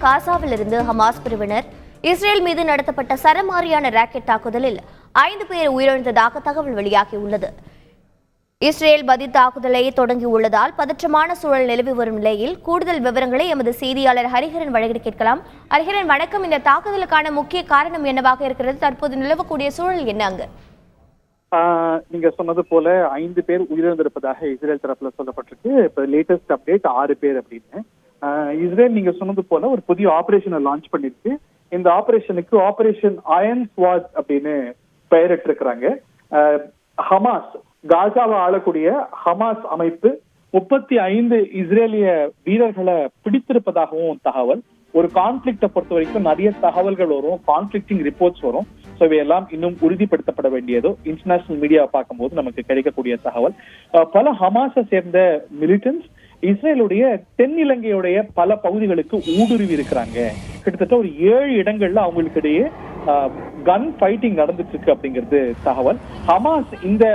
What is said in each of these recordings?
காசாவிலிருந்து Hamas பிரிவினர் Israel மீது நடத்தப்பட்ட சரமாரியான ராக்கெட் தாக்குதலில் 5 பேர் உயிரிழந்ததாக தகவல் வெளியாகியுள்ளது. இஸ்ரேல் பதில் தாக்குதலை தொடங்கியுள்ளதால் பதற்றமான சூழல் நிலவி வரும் நிலையில் கூடுதல் விவரங்களை எமது செய்தியாளர் ஹரிஹரன் வழங்கி கேட்கலாம். ஹரிஹரன் வணக்கம். இந்த தாக்குதலுக்கான முக்கிய காரணம் என்னவாக இருக்கிறது? தற்போது நிலவக்கூடிய சூழல் என்ன அங்கு? நீங்க சொன்னது போல 5 பேர் உயிரிழந்திருப்பதாக இஸ்ரேல் தரப்புல சொல்லப்பட்டிருக்கு. இப்ப லேட்டஸ்ட் அப்டேட் 6 பேர் அப்படின்னு. இஸ்ரேல் நீங்க சொன்னது போல ஒரு புதிய ஆபரேஷனை லான்ச் பண்ணிருக்கு. இந்த ஆபரேஷனுக்கு ஆபரேஷன் அயன் ஸ்வாட் அப்படின்னு பெயரிட்டிருக்கிறாங்க. ஹமாஸ், காசாவை ஆளக்கூடிய ஹமாஸ் அமைப்பு 35 இஸ்ரேலிய வீரர்களை பிடித்திருப்பதாகவும் தகவல். ஒரு கான்ஃபிளிக்ட பொறுத்த வரைக்கும் நிறைய தகவல்கள் வரும், கான்ஃபிளிக்டிங் ரிப்போர்ட்ஸ் வரும். ஸோ இவையெல்லாம் இன்னும் உறுதிப்படுத்தப்பட வேண்டியதோ இன்டர்நேஷனல் மீடியாவை பார்க்கும்போது நமக்கு கிடைக்கக்கூடிய தகவல். பல ஹமாஸை சேர்ந்த மிலிட்டன்ஸ் இஸ்ரேலுடைய தென் இலங்கையுடைய பல பகுதிகளுக்கு ஊடுருவி இருக்கிறாங்க. கிட்டத்தட்ட ஒரு 7 இடங்கள்ல அவங்களுக்கு இடையே கன் ஃபைட்டிங் நடந்துட்டு இருக்கு அப்படிங்கிறது தகவல். ஹமாஸ் இந்த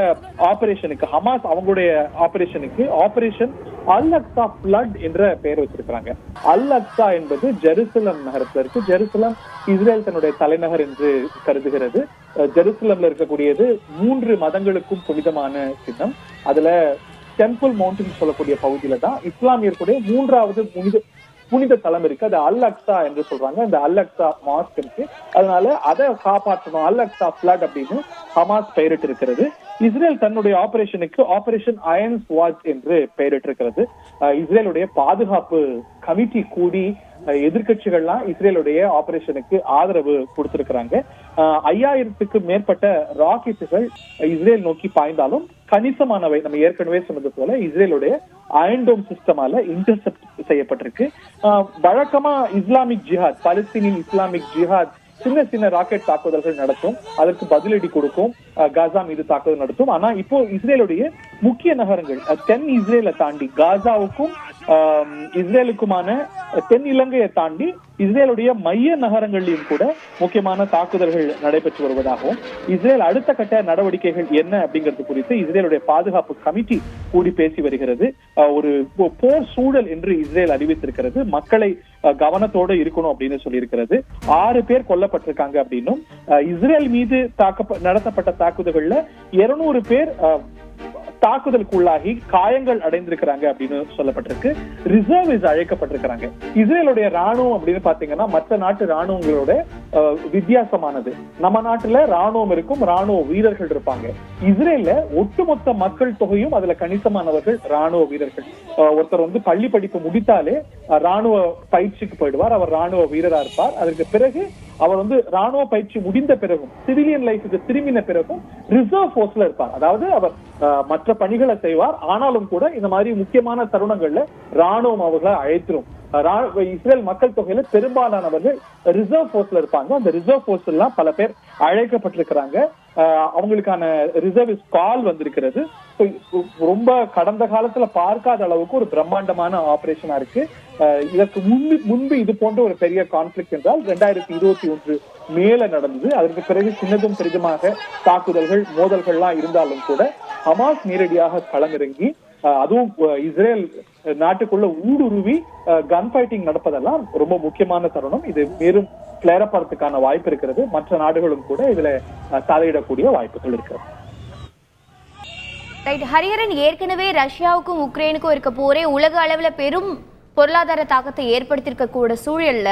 ஆபரேஷனுக்கு, ஹமாஸ் அவங்களுடைய ஆபரேஷனுக்கு ஆபரேஷன் அல் அக்ஸா ஃப்ளட் என்ற பெயர் வச்சிருக்கிறாங்க. அல் அக்ஸா என்பது ஜெருசலம் நகரத்துல இருக்கு. ஜெருசலம் இஸ்ரேல் தன்னுடைய தலைநகர் என்று கருதுகிறது. ஜெருசலம்ல இருக்கக்கூடியது 3 மதங்களுக்கும் புனிதமான சின்னம். அதுல டெம்பிள் மவுண்டன் சொல்லக்கூடிய பகுதியில தான் இஸ்லாமியர்களுடைய 3வது புனித தலம் இருக்கு. அது அல் அக்ஸா என்று சொல்றாங்க. இந்த அல் அக்ஸா மாஸ்க் இருக்கு. அதனால அதை காப்பாற்றணும், அல் அக்ஸா ஃப்ளட் அப்படின்னு ஹமாஸ் பெயரிட்டு இருக்கிறது. இஸ்ரேல் தன்னுடைய ஆபரேஷனுக்கு ஆபரேஷன் அயன் ஸ்வாட் என்று பெயரிட்டிருக்கிறது. இஸ்ரேலுடைய பாதுகாப்பு கமிட்டி கூடி எதிர்கட்சிகள்லாம் இஸ்ரேலுடைய ஆபரேஷனுக்கு ஆதரவு கொடுத்திருக்கிறாங்க. 5000க்கும் மேற்பட்ட ராக்கெட்டுகள் இஸ்ரேல் நோக்கி பாய்ந்தாலும் கணிசமானவை நம்ம ஏற்கனவே சொன்னது போல இஸ்ரேலுடைய அயன்டோம் சிஸ்டமால இன்டர்செப்ட் செய்யப்பட்டிருக்கு. வழக்கமா இஸ்லாமிக் ஜிஹாத், பலஸ்தீனின் இஸ்லாமிக் ஜிஹாத் சின்ன சின்ன ராக்கெட் தாக்குதல்கள் நடத்தும், அதற்கு பதிலடி கொடுக்கும், காசா மீது தாக்குதல் நடத்தும். ஆனா இப்போ இஸ்ரேலுடைய முக்கிய நகரங்கள் தென் இஸ்ரேலை தாண்டி காசாவுக்கும் இஸ்ரேலுக்குமான தென் இலங்கையை தாண்டி இஸ்ரேலுடைய மைய நகரங்களிலும் கூட முக்கியமான தாக்குதல்கள் நடைபெற்று வருவதாகவும் இஸ்ரேல் அடுத்த கட்ட நடவடிக்கைகள் என்ன அப்படிங்கிறது குறித்து இஸ்ரேலுடைய பாதுகாப்பு கமிட்டி கூடி பேசி வருகிறது. ஒரு போர் சூழல் என்று இஸ்ரேல் அறிவித்திருக்கிறது. மக்களை கவனத்தோடு இருக்கணும் அப்படின்னு சொல்லியிருக்கிறது. 6 பேர் கொல்லப்பட்டிருக்காங்க அப்படின்னும் இஸ்ரேல் மீது நடத்தப்பட்ட தாக்குதல்கள்ல 200 பேர் தாக்குதலுக்கு உள்ளாகி காயங்கள் அடைந்திருக்கிறாங்க அப்படின்னு சொல்லப்பட்டிருக்கு. ரிசர்வ் அழைக்கப்பட்டிருக்கிறாங்க. இஸ்ரேலுடைய ராணுவம் அப்படின்னு பாத்தீங்கன்னா மற்ற நாட்டு ராணுவங்களோட வித்தியாசமானது. நம்ம நாட்டுல ராணுவம் இருக்கும், ராணுவ வீரர்கள் இருப்பாங்க. இஸ்ரேல்ல ஒட்டுமொத்த மக்கள் தொகையும் அதுல கணிசமானவர்கள் ராணுவ வீரர்கள். ஒருத்தர் பள்ளி படிப்பு முடித்தாலே ராணுவ பயிற்சிக்கு போயிடுவார், அவர் ராணுவ வீரரா இருப்பார். அதற்கு பிறகு அவர் ராணுவ பயிற்சி முடிந்த பிறகும் சிவிலியன் லைஃபுக்கு திரும்பின பிறகும் ரிசர்வ் போர்ஸ்ல இருப்பார். அதாவது அவர் மற்ற பணிகளை செய்வார். ஆனாலும் கூட இந்த மாதிரி முக்கியமான தருணங்கள்ல ராணுவம் அவர்களை அழைத்திரும். இஸ்ரேல் மக்கள் தொகையில பெரும்பாலானவர்கள் ரிசர்வ் போர்ஸ்ல இருப்பாங்க. அந்த ரிசர்வ் போர்ஸ் எல்லாம் பல பேர் அழைக்கப்பட்டிருக்கிறாங்க. அவங்களுக்கான ரிசர்விஸ் கால் வந்திருக்கிறது. ரொம்ப கடந்த காலத்துல பார்க்காத அளவுக்கு ஒரு பிரம்மாண்டமான ஆபரேஷனா இருக்கு. இதற்கு முன்பு இது போன்ற ஒரு பெரிய கான்ஃபிளிக்ட் என்றால் 2021 மேல நடந்தது. அதற்கு பிறகு சின்னதும் பெரிதுமாக தாக்குதல்கள், மோதல்கள்லாம் இருந்தாலும் கூட ஹமாஸ் நேரடியாக களமிறங்கி அதுவும் இஸ்ரேல் நாட்டுக்குள்ள ஊடுருவி கன் ஃபைட்டிங் நடப்பதெல்லாம் ரொம்ப முக்கியமான தருணம். இது மேலும் கிளறப்படுறதுக்கான வாய்ப்பு இருக்கிறது. மற்ற நாடுகளும் கூட இதுல தலையிடக்கூடிய வாய்ப்புகள் இருக்கிறது. ஹரிஹரன், ஏற்கனவே ரஷ்யாவுக்கும் உக்ரைனுக்கும் இருக்க போரே உலக அளவுல பெரும் பொருளாதார தாக்கத்தை ஏற்படுத்தியிருக்கக்கூடிய சூழல்ல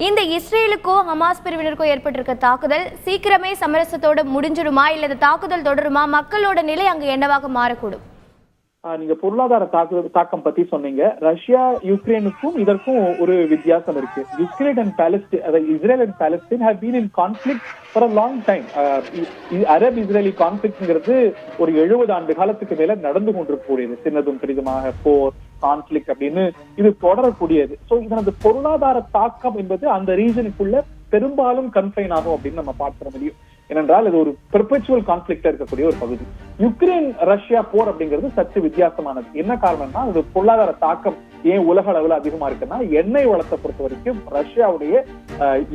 இந்த இஸ்ரேலுக்கோ ஹமாஸ் பிரிவினருக்கோ ஏற்பட்டிருக்க தாக்குதல் சீக்கிரமே சமரசத்தோட முடிஞ்சிடுமா, இல்ல தாக்குதல் தொடருமா? மக்களோட நிலை அங்கு என்னவாக மாறக்கூடும்? நீங்க பொருளாதார தாக்கம் பத்தி சொன்னீங்க. ரஷ்யா யுக்ரைனுக்கும் இதற்கும் ஒரு வித்தியாசம் இருக்கு. யுக்ரைன் அண்ட் பாலஸ்தீன், அதாவது Israel and Palestine have been in conflict for a long time. Arab Israeli கான்ஃபிளிக்ட்ங்கிறது ஒரு 70 ஆண்டு காலத்துக்கு மேல நடந்து கொண்டிருக்கக்கூடியது. சின்னதும் பெரிதுமாக போர், கான்ஃபிளிக்ட் அப்படின்னு இது தொடரக்கூடியது. சோ இதனது பொருளாதார தாக்கம் என்பது அந்த ரீஜனுக்குள்ள பெரும்பாலும் கன்ஃபைன் ஆகும் அப்படின்னு நம்ம பார்க்க முடியும். ஏனென்றால் இது ஒரு பெர்பெச்சுவல் கான்ஃபிளிக்டா இருக்கக்கூடிய ஒரு பகுதி. யுக்ரைன் ரஷ்யா போர் அப்படிங்கிறது சற்று வித்தியாசமானது. என்ன காரணம்னா இது பொருளாதார தாக்கம் ஏன் உலக அளவுல அதிகமா இருக்குன்னா எண்ணெய் வளத்தை பொறுத்த வரைக்கும் ரஷ்யாவுடைய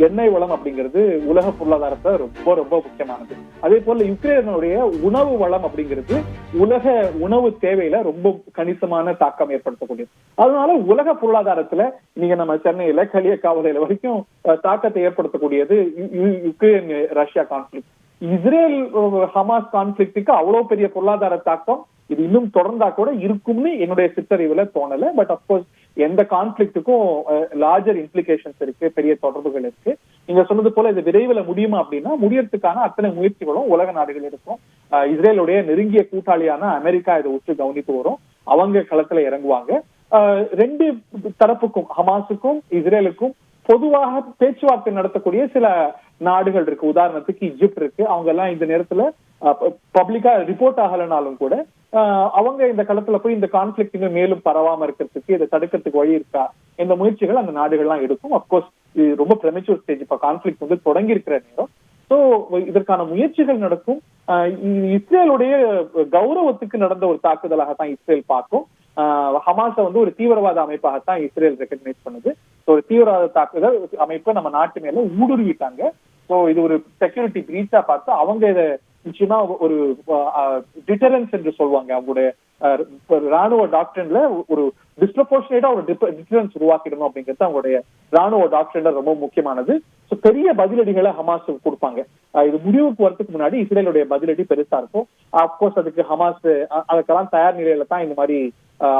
எண்ணெய் வளம் அப்படிங்கிறது உலக பொருளாதாரத்தை ரொம்ப ரொம்ப முக்கியமானது. அதே போல யுக்ரைனுடைய உணவு வளம் அப்படிங்கிறது உலக உணவு தேவையில ரொம்ப கணிசமான தாக்கம் ஏற்படுத்தக்கூடியது. அதனால உலக பொருளாதாரத்துல நீங்க நம்ம சென்னையில களியக்காவலையில வரைக்கும் தாக்கத்தை ஏற்படுத்தக்கூடியது Ukraine Russia conflict. Israel Hamas கான்ஃபிளிக்டுக்கு அவ்வளவு பெரிய பொருளாதார தாக்கம் இது இன்னும் தொடர்ந்தா கூட இருக்கும்னு என்னுடைய சித்தறிவுல தோணல. பட் அப்கோர்ஸ் எந்த கான்ஃபிளிக்டுக்கும் லார்ஜர் இம்ப்ளிகேஷன்ஸ் இருக்கு, பெரிய தொடர்புகள் இருக்கு. நீங்க சொன்னது போல இது விரைவில் முடியுமா அப்படின்னா முடியறதுக்கான அத்தனை முயற்சிகளும் உலக நாடுகள் இருக்கும். இஸ்ரேலுடைய நெருங்கிய கூட்டாளியான அமெரிக்கா இதை உற்று கவனித்து வரும். அவங்க களத்துல இறங்குவாங்க. ரெண்டு தரப்புக்கும் ஹமாஸுக்கும் இஸ்ரேலுக்கும் பொதுவாக பேச்சுவார்த்தை நடத்தக்கூடிய சில நாடுகள் இருக்கு. உதாரணத்துக்கு ஈஜிப்ட் இருக்கு. அவங்க எல்லாம் இந்த நேரத்துல பப்ளிக்கா ரிப்போர்ட் ஆகலனாலும் கூட அவங்க இந்த களத்துல போய் இந்த கான்ஃபிளிக்ட் மேலும் பரவாம இருக்கிறதுக்கு இதை தடுக்கிறதுக்கு வழி இருக்கா இந்த முயற்சிகள் அந்த நாடுகள்லாம் எடுக்கும். அப்கோர்ஸ் இது ரொம்ப பிரமிச்சூர் ஸ்டேஜ். இப்ப கான்ஃபிளிக்ட் வந்து தொடங்கி இருக்கிற நேரம். சோ இதற்கான முயற்சிகள் நடக்கும். இஸ்ரேலுடைய கௌரவத்துக்கு நடந்த ஒரு தாக்குதலாகத்தான் இஸ்ரேல் பார்க்கும். ஹமாஸ வந்து ஒரு தீவிரவாத அமைப்பாகத்தான் இஸ்ரேல் ரெகக்னைஸ் பண்ணுது. ஒரு தீவிரவாத தாக்குதல் அமைப்பை நம்ம நாட்டு மேல ஊடுருவிட்டாங்க. சோ இது ஒரு செக்யூரிட்டி பிரீச்சா பார்த்து அவங்க இதை நிச்சயமா ஒரு டிட்டரன்ஸ் என்று சொல்லுவாங்க. அவங்களுடைய ராணுவ டாக்டரின்ல ஒரு டிஸ்ப்ரப்போர்ஷனேட்டா ஒரு டிட்டரன்ஸ் உருவாக்கிடணும் அப்படிங்கிறது அவங்களுடைய ராணுவ டாக்டரின்ல ரொம்ப முக்கியமானது. சோ பெரிய பதிலடிகளை ஹமாஸ் கொடுப்பாங்க. இது முடிவுக்கு வரதுக்கு முன்னாடி இஸ்ரேலுடைய பதிலடி பெருசா இருக்கும். அப்கோர்ஸ் அதுக்கு ஹமாஸ் அதுக்கெல்லாம் தயார் நிலையில தான் இந்த மாதிரி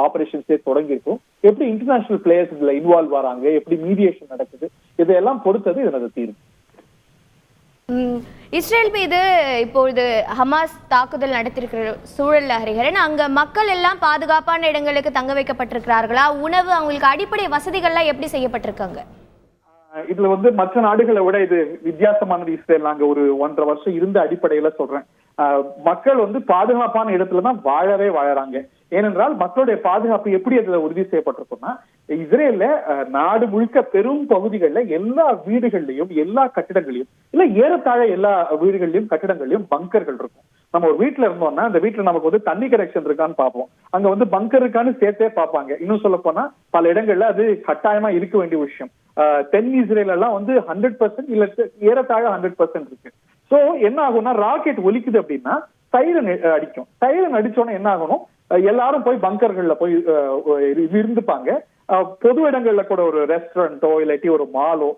ஆபரேஷன்ஸே தொடங்கி இருக்கும். எப்படி இன்டர்நேஷனல் பிளேயர்ஸ் இதுல இன்வால்வ் வராங்க, எப்படி மீடியேஷன் நடக்குது, இதையெல்லாம் பொறுத்தது இதனது தீர்வு. இஸ்ரேல் மீது இப்பொழுது ஹமாஸ் தாக்குதல் நடத்திருக்கிற சூழல் ஹரிஹரன், அங்க மக்கள் எல்லாம் பாதுகாப்பான இடங்களுக்கு தங்க வைக்கப்பட்டிருக்கிறார்களா? உணவு, அவங்களுக்கு அடிப்படை வசதிகள்லாம் எப்படி செய்யப்பட்டிருக்காங்க? இதுல வந்து மற்ற நாடுகளை விட இது வித்தியாசமானது. இஸ்ரேல் நாங்க ஒரு 1.5 வருஷம் இருந்த அடிப்படையில சொல்றேன். மக்கள் வந்து பாதுகாப்பான இடத்துலதான் வாழவே வாழறாங்க. ஏனென்றால் மக்களுடைய பாதுகாப்பு எப்படி அதுல உறுதி செய்யப்பட்டிருக்கும்னா, இஸ்ரேல்ல நாடு முழுக்க பெரும் பகுதிகளில் எல்லா வீடுகள்லயும் எல்லா கட்டிடங்களையும் இல்ல ஏறத்தாழ எல்லா வீடுகள்லயும் கட்டிடங்களையும் பங்கர்கள் இருக்கும். நம்ம ஒரு வீட்டுல இருந்தோம்னா அந்த வீட்டுல நமக்கு வந்து தண்ணி கனெக்ஷன் இருக்கான்னு பார்ப்போம். அங்க வந்து பங்கர் இருக்கான்னு சேர்த்தே பார்ப்பாங்க. இன்னும் சொல்ல போனா பல இடங்கள்ல அது கட்டாயமா இருக்க வேண்டிய விஷயம். தென் இஸ்ரேல் எல்லாம் வந்து 100% இல்ல ஏறத்தாழ 100% இருக்கு. சோ என்ன ஆகும்னா ராக்கெட் ஒலிக்குது அப்படின்னா சைரன் அடிக்கும். சைரன் அடிச்சோன்னா என்ன ஆகணும், எல்லாரும் போய் பங்கர்கள்ல போய் இருந்துப்பாங்க. பொது இடங்கள்ல கூட ஒரு ரெஸ்டாரண்டோ இல்லாட்டி ஒரு மாலோ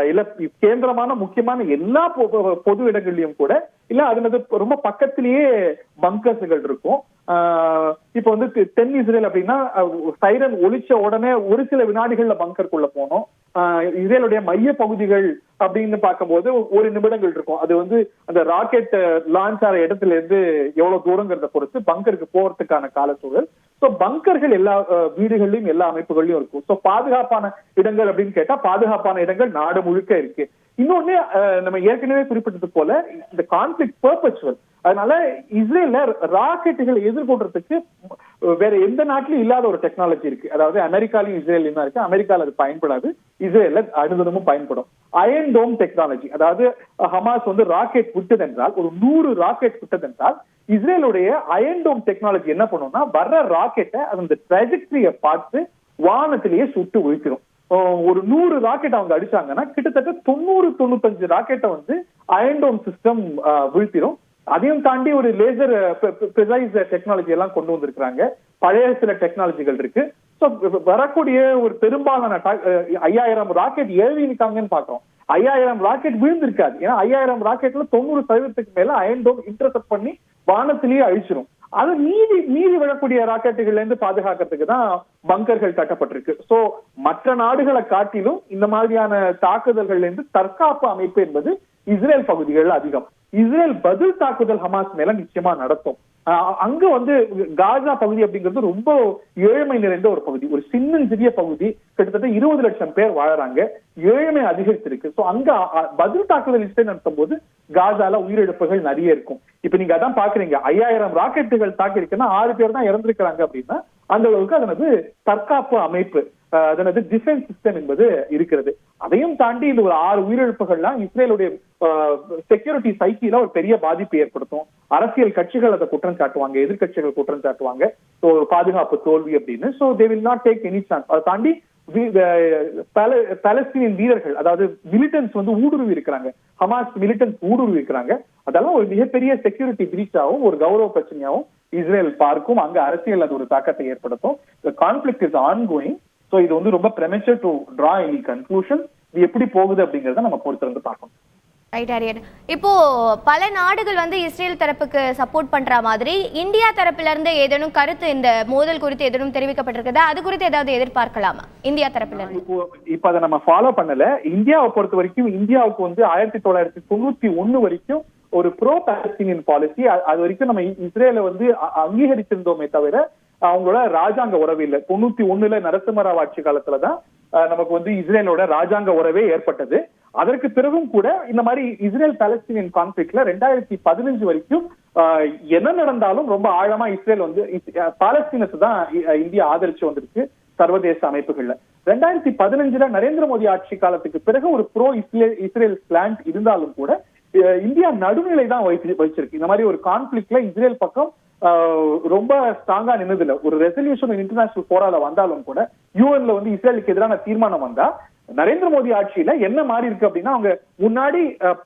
இல்ல கேந்திரமான முக்கியமான எல்லா பொது இடங்கள்லயும் கூட இல்ல அது ரொம்ப பக்கத்திலேயே பங்கர்ஸ்கள் இருக்கும். இப்ப வந்து தென் இஸ்ரேல் அப்படின்னா சைரன் ஒலிச்ச உடனே ஒரு சில வினாடிகள்ல பங்கருக்குள்ள போனோம். இஸ்ரேலுடைய மைய பகுதிகள் அப்படின்னு பார்க்கும்போது ஒரு நிமிடங்கள் இருக்கும். அது வந்து அந்த ராக்கெட் லான்ச் ஆகிற இடத்துல இருந்து எவ்வளவு தூரங்கிறத பொறுத்து பங்கருக்கு போறதுக்கான கால சூழல். சோ பங்கர்கள் எல்லா வீடுகள்லயும் எல்லா அமைப்புகள்லயும் இருக்கும். சோ பாதுகாப்பான இடங்கள் அப்படின்னு கேட்டா பாதுகாப்பான இடங்கள் நாடு முழுக்க இருக்கு. இன்னொன்னு நம்ம ஏற்கனவே குறிப்பிட்டது போல இந்த கான்ஃபிளிக்ட் பர்பச்சுவல். அதனால இஸ்ரேல்ல ராக்கெட்டுகளை எதிர்கொள்றதுக்கு வேற எந்த நாட்டிலும் இல்லாத ஒரு டெக்னாலஜி இருக்கு. அதாவது அமெரிக்காலையும் இஸ்ரேலையும் தான் இருக்கு. அமெரிக்கால அது பயன்படாது, இஸ்ரேல்ல அனுதினமும் பயன்படும். அயன் டோம் டெக்னாலஜி. அதாவது ஹமாஸ் வந்து ராக்கெட் விட்டதென்றால் ஒரு 100 ராக்கெட் விட்டதென்றால் இஸ்ரேலுடைய அயன் டோம் டெக்னாலஜி என்ன பண்ணும்னா வர்ற ராக்கெட்டை அந்த ட்ராஜெக்டரிய பார்த்து வானத்திலேயே சுட்டு வீழ்த்திடும். ஒரு 100 ராக்கெட் அவங்க அடிச்சாங்கன்னா கிட்டத்தட்ட 90-95 ராக்கெட்டை வந்து அயன் டோம் சிஸ்டம் வீழ்த்திடும். அதையும் தாண்டி ஒரு லேசர் ப்ரிசைஸ் டெக்னாலஜி எல்லாம் கொண்டு வந்திருக்கிறாங்க. பழைய சில டெக்னாலஜிகள் இருக்கு. சோ வரக்கூடிய ஒரு பெரும்பாலான 5000 ராக்கெட் ஏவிருக்காங்கன்னு பாக்குறோம். 5000 ராக்கெட் விழுந்திருக்காது. ஏன்னா 5000 ராக்கெட்ல 90% மேல அயன் டோம் இன்டர்செப்ட் பண்ணி வானத்திலேயே அழிச்சிடும். அது மீறி விழக்கூடிய ராக்கெட்டுகள்ல இருந்து பாதுகாக்கிறதுக்கு தான் பங்கர்கள் கட்டப்பட்டிருக்கு. சோ மற்ற நாடுகளை காட்டிலும் இந்த மாதிரியான தாக்குதல்கள்ல இருந்து தற்காப்பு அமைப்பு என்பது இஸ்ரேல் பகுதிகளில் அதிகம். இஸ்ரேல் பதில் தாக்குதல் ஹமாஸ் மேல நிச்சயமா நடத்தும். அங்க வந்து காசா பகுதி அப்படிங்கிறது ரொம்ப ஏழ்மை நிறைந்த ஒரு பகுதி, ஒரு சிறிய பகுதி. கிட்டத்தட்ட 20 லட்சம் பேர் வாழறாங்க. ஏழ்மை அதிகரித்திருக்கு. சோ அங்க பதில் தாக்குதல் இஸ்ரேல் நடத்தும் போது காசால உயிரிழப்புகள் நிறைய இருக்கும். இப்ப நீங்க அதான் பாக்குறீங்க, 5000 ராக்கெட்டுகள் தாக்கி இருக்குன்னா 6 பேர் தான் இறந்திருக்கிறாங்க அப்படின்னா அந்த அளவுக்கு அதனது தற்காப்பு அமைப்பு. அதனது டிஃபென்ஸ் சிஸ்டம் என்பது இருக்கிறது. அதையும் தாண்டி இந்த ஒரு 6 உயிரிழப்புகள்லாம் இஸ்ரேலுடைய செக்யூரிட்டி சைக்கில ஒரு பெரிய பாதிப்பு ஏற்படுத்தும். அரசியல் கட்சிகள் அதை குற்றம் சாட்டுவாங்க, எதிர்கட்சிகள் குற்றம் சாட்டுவாங்க ஒரு பாதுகாப்பு தோல்வி அப்படின்னு. So they will not take any chance. அதை தாண்டி பாலஸ்தீனியன் வீரர்கள், அதாவது மிலிட்டன்ஸ் வந்து ஊடுருவி இருக்கிறாங்க, ஹமாஸ் மிலிட்டன்ஸ் ஊடுருவி இருக்கிறாங்க. அதெல்லாம் ஒரு மிகப்பெரிய செக்யூரிட்டி பிரீச்சாவும் ஒரு கௌரவ பிரச்சனையாவும் இஸ்ரேல் பார்க்கும். அங்க அரசியல் அது ஒரு தாக்கத்தை ஏற்படுத்தும். Conflict is ongoing. சோ இது வந்து ரொம்ப premature to draw any conclusion. இது எப்படி போகுது அப்படிங்கறத நம்ம பொறுத்திருந்து பார்க்கணும். ரைட் ஆரியன். இப்போ பல நாடுகள் வந்து இஸ்ரேல் தரப்புக்கு சப்போர்ட் பண்ற மாதிரி இந்தியா தரப்புல இருந்து ஏதேனும் கருத்து இந்த மோதல் குறித்து ஏதேனும் தெரிவிக்கப்பட்டிருக்குதா? அது குறித்து ஏதாவது எதிர்பார்க்கலாமா இந்தியா தரப்புல இருந்து? இப்போ அதை நம்ம ஃபாலோ பண்ணல. இந்தியாவை பொறுத்த வரைக்கும் இந்தியாவுக்கு வந்து 1991 வரைக்கும் ஒரு ப்ரோ பாலஸ்தீனியன் பாலிசி, அது வரைக்கும் நம்ம இஸ்ரேலை வந்து அங்கீகரிச்சிருந்தோமே தவிர அவங்களோட ராஜாங்க உறவு இல்லை. 91 நரசிம்மராவ் ஆட்சி காலத்துலதான் நமக்கு வந்து இஸ்ரேலோட ராஜாங்க உறவே ஏற்பட்டது. அதற்கு பிறகும் கூட இந்த மாதிரி இஸ்ரேல் பாலஸ்தீனியன் கான்ஃபிளிக்ட்ல 2015 வரைக்கும் என்ன நடந்தாலும் ரொம்ப ஆழமா இஸ்ரேல் வந்து பாலஸ்தீனத்தை தான் இந்தியா ஆதரிச்சு வந்திருக்கு சர்வதேச அமைப்புகள்ல. 2015 நரேந்திர மோடி ஆட்சி காலத்துக்கு பிறகு ஒரு ப்ரோ இஸ்ரேல் ஸ்லாண்ட் இருந்தாலும் கூட இந்தியா நடுநிலை தான் வச்சிருக்கு. இந்த மாதிரி ஒரு கான்ஃபிளிக்ட்ல இஸ்ரேல் பக்கம் ரொம்ப ஸ்ட்ராங்கா நின்னது இல்ல. ஒரு ரெசல்யூஷன் இன்டர்நேஷனல் போரால வந்தாலும் கூட யூஎன்ல வந்து இஸ்ரேலுக்கு எதிரான தீர்மானம் வந்தா நரேந்திர மோடி ஆட்சியில என்ன மாறி இருக்கு அப்படின்னா, அவங்க முன்னாடி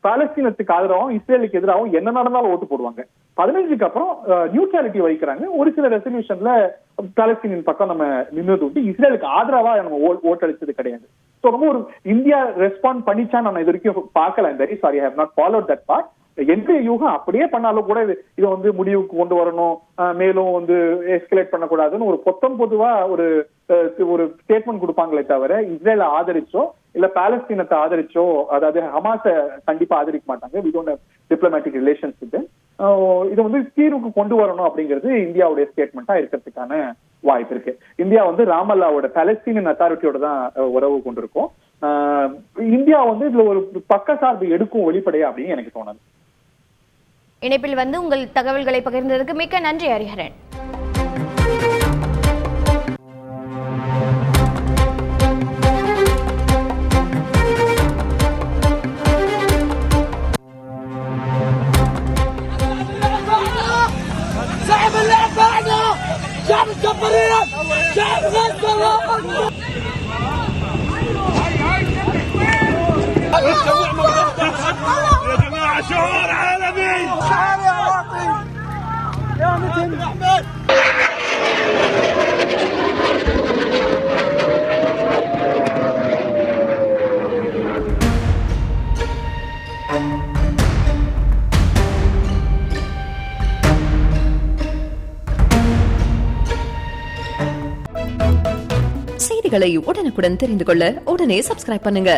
பாலஸ்தீனத்துக்கு ஆதரவாகவும் இஸ்ரேலுக்கு எதிராகவும் என்ன நடந்தாலும் ஓட்டு போடுவாங்க. 15க்கு அப்புறம் நியூட்ரலிட்டி வைக்கிறாங்க. ஒரு சில ரெசல்யூஷன்ல பாலஸ்தீனின் பக்கம் நம்ம நின்னது உண்டு. இஸ்ரேலுக்கு ஆதரவா நம்ம ஓட்டளிச்சது கிடையாது. சோ ரொம்ப ஒரு இந்தியா ரெஸ்பாண்ட் பண்ணிச்சா நம்ம இது வரைக்கும் பார்க்கல. Very sorry, I have not followed that part. எந்த யூகம் அப்படியே பண்ணாலும் கூட இதை வந்து முடிவுக்கு கொண்டு வரணும், மேலும் வந்து எஸ்கலேட் பண்ணக்கூடாதுன்னு ஒரு பொதுவா ஒரு ஸ்டேட்மெண்ட் கொடுப்பாங்களே தவிர இஸ்ரேலை ஆதரிச்சோ இல்ல பாலஸ்தீனத்தை ஆதரிச்சோ, அதாவது ஹமாஸ கண்டிப்பா ஆதரிக்க மாட்டாங்க. We don't have diplomatic relations with. இதை வந்து தீர்வுக்கு கொண்டு வரணும் அப்படிங்கிறது இந்தியாவுடைய ஸ்டேட்மெண்டா இருக்கிறதுக்கான வாய்ப்பு இருக்கு. இந்தியா வந்து ராமல்லாவோட பாலஸ்தீனியன் அத்தாரிட்டியோட தான் உறவு கொண்டிருக்கும். இந்தியா வந்து இதுல ஒரு பக்கசார்பு எடுக்கும் வெளிப்படையா அப்படின்னு எனக்கு தோணுது. இணைப்பில் வந்து உங்கள் தகவல்களை பகிர்ந்ததற்கு மிக்க நன்றி ஹரிஹரன். شعار عالمي، شعار يا عراقي يا متن احمد. செய்திகளை உடனுக்குடன் தெரிந்து கொள்ள உடனே சப்ஸ்கிரைப் பண்ணுங்க.